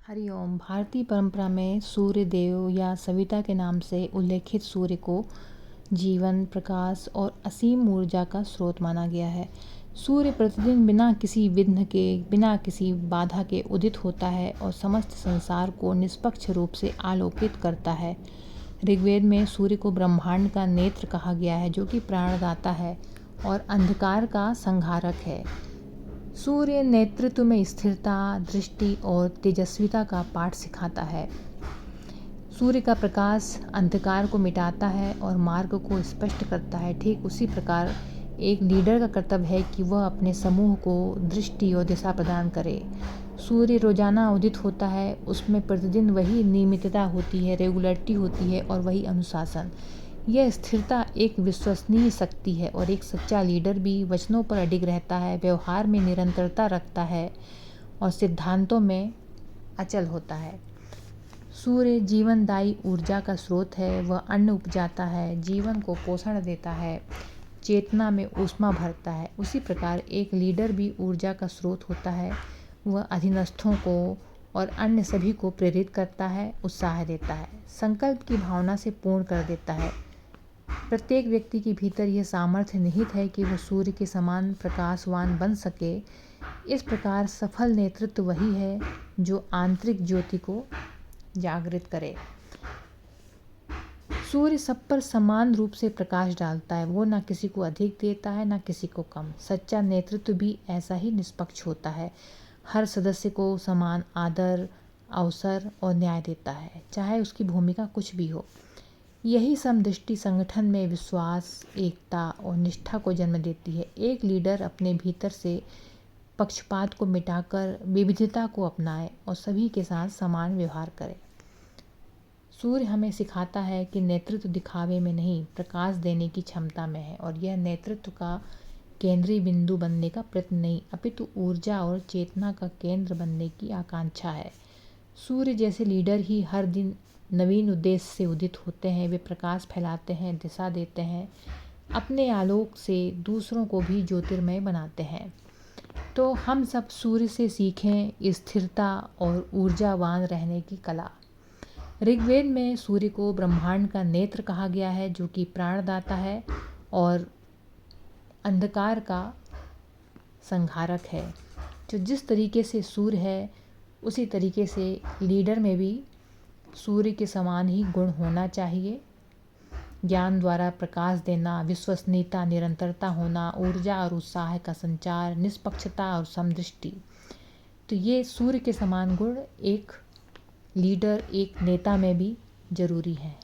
हरिओम। भारतीय परंपरा में सूर्य देव या सविता के नाम से उल्लेखित सूर्य को जीवन, प्रकाश और असीम ऊर्जा का स्रोत माना गया है। सूर्य प्रतिदिन बिना किसी विघ्न के, बिना किसी बाधा के उदित होता है और समस्त संसार को निष्पक्ष रूप से आलोकित करता है। ऋग्वेद में सूर्य को ब्रह्मांड का नेत्र कहा गया है, जो कि प्राणदाता है और अंधकार का संहारक है। सूर्य नेतृत्व में स्थिरता, दृष्टि और तेजस्विता का पाठ सिखाता है। सूर्य का प्रकाश अंधकार को मिटाता है और मार्ग को स्पष्ट करता है। ठीक उसी प्रकार एक लीडर का कर्तव्य है कि वह अपने समूह को दृष्टि और दिशा प्रदान करे। सूर्य रोजाना उदित होता है, उसमें प्रतिदिन वही नियमितता होती है, रेगुलरिटी होती है और वही अनुशासन। यह स्थिरता एक विश्वसनीय शक्ति है और एक सच्चा लीडर भी वचनों पर अडिग रहता है, व्यवहार में निरंतरता रखता है और सिद्धांतों में अचल होता है। सूर्य जीवनदायी ऊर्जा का स्रोत है। वह अन्न उपजाता है, जीवन को पोषण देता है, चेतना में ऊष्मा भरता है। उसी प्रकार एक लीडर भी ऊर्जा का स्रोत होता है। वह अधीनस्थों को और अन्य सभी को प्रेरित करता है, उत्साह देता है, संकल्प की भावना से पूर्ण कर देता है। प्रत्येक व्यक्ति के भीतर यह सामर्थ्य निहित है कि वह सूर्य के समान प्रकाशवान बन सके। इस प्रकार सफल नेतृत्व वही है जो आंतरिक ज्योति को जागृत करे। सूर्य सब पर समान रूप से प्रकाश डालता है। वो ना किसी को अधिक देता है, ना किसी को कम। सच्चा नेतृत्व भी ऐसा ही निष्पक्ष होता है। हर सदस्य को समान आदर, अवसर और न्याय देता है, चाहे उसकी भूमिका कुछ भी हो। यही समदृष्टि संगठन में विश्वास, एकता और निष्ठा को जन्म देती है। एक लीडर अपने भीतर से पक्षपात को मिटाकर विविधता को अपनाए और सभी के साथ समान व्यवहार करे। सूर्य हमें सिखाता है कि नेतृत्व दिखावे में नहीं, प्रकाश देने की क्षमता में है और यह नेतृत्व का केंद्रीय बिंदु बनने का प्रयत्न नहीं, अपितु ऊर्जा और चेतना का केंद्र बनने की आकांक्षा है। सूर्य जैसे लीडर ही हर दिन नवीन उद्देश्य से उदित होते हैं। वे प्रकाश फैलाते हैं, दिशा देते हैं, अपने आलोक से दूसरों को भी ज्योतिर्मय बनाते हैं। तो हम सब सूर्य से सीखें स्थिरता और ऊर्जावान रहने की कला। ऋग्वेद में सूर्य को ब्रह्मांड का नेत्र कहा गया है, जो कि प्राणदाता है और अंधकार का संहारक है। जो जिस तरीके से सूर्य है, उसी तरीके से लीडर में भी सूर्य के समान ही गुण होना चाहिए। ज्ञान द्वारा प्रकाश देना, विश्वसनीयता, निरंतरता होना, ऊर्जा और उत्साह का संचार, निष्पक्षता और समदृष्टि। तो ये सूर्य के समान गुण एक लीडर, एक नेता में भी जरूरी है।